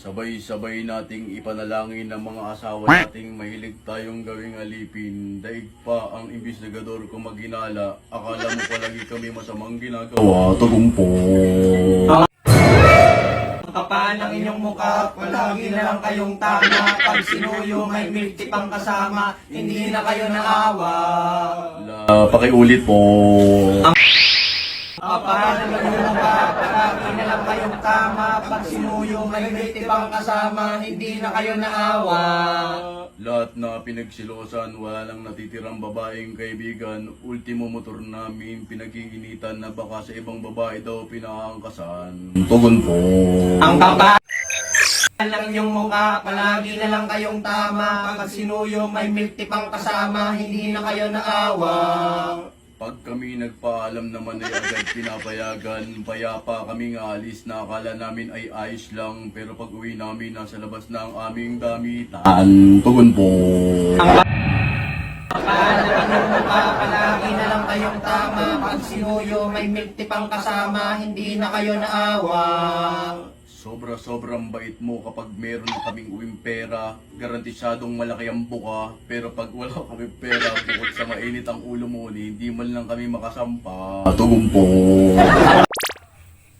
Sabay-sabay nating ipanalangin ng mga asawa nating mahilig tayong gawing alipin. Daig pa ang imbestigador ko maginala. Akala mo palagi kami masamang ginagawa. Tagumpo. Kapaan ang inyong mukha, palagi na lang kayong tama. Pag sinuyo, may milk tea pang kasama, hindi na kayo naawa. Pakiulit po. Kapaan ang inyong mukha, palagi na lang kayong tama. Pag sinuyo, may milk tea pang kasama, hindi na kayo naawa. Lahat na pinagsilosan, wala lang natitirang babaeng kaibigan. Ultimo motor namin, pinag-iinitan na baka sa ibang babae daw pinangkasan. Tugon po. Ang kapaan ng inyong mukha, palagi na lang kayong tama. Pag sinuyo, may milk tea pang kasama, hindi na kayo naawa. Pag kami nagpaalam naman ay agad pinapayagan. Payapa kaming alis na akala namin ay ayos lang. Pero pag uwi namin, nasa labas na ang aming gamitan. Tugon po. Kapaan ng inyong mukha, palagi na lang kayong tama. Pag sinuyo, may milk tea pang kasama, hindi na kayo naawa. Sobra-sobrang bait mo kapag meron na kaming uwing pera. Garantisadong malaki ang buka. Pero pag wala kami pera, bukod sa mainit ang ulo mo, hindi man lang kami makasampa. Tugon po.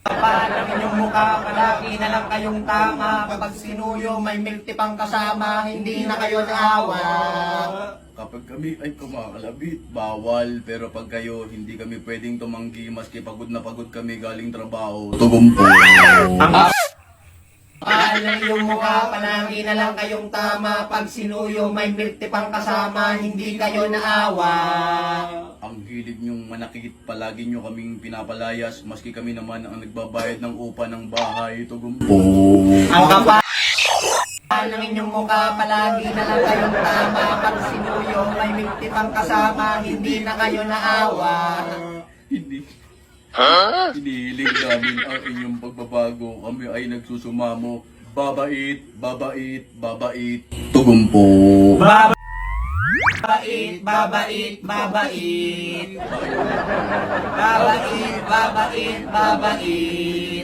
Kapaan ng inyong mukha, palagi na lang kayong tama. Pag sinuyo, may milk tea pang kasama, hindi na kayo naawa. Kapag kami ay kumakalabit, bawal. Pero pag kayo, hindi kami pwedeng tumanggi maski pagod na pagod kami galing trabaho. Tugon po. Kapaan ng inyong mukha, palagi na lang kayong tama. Pag sinuyo, may milk tea pang kasama, hindi kayo naawa. Ang hilig nyong manakit, palagi nyo kaming pinapalayas. Maski kami naman ang nagbabayad ng upa ng bahay. Tugon po. Ang kapal ng inyong mukha, palagi na lang kayong tama. Pag sinuyo, may milk tea pang kasama, hindi na kayo naawa. Hindi. Hinihiling namin ang inyong pagbabago. Kami ay nagsusumamo. Babait, babait, babait. Tugon po. Babait, babait, babait. Babait, babait, babait.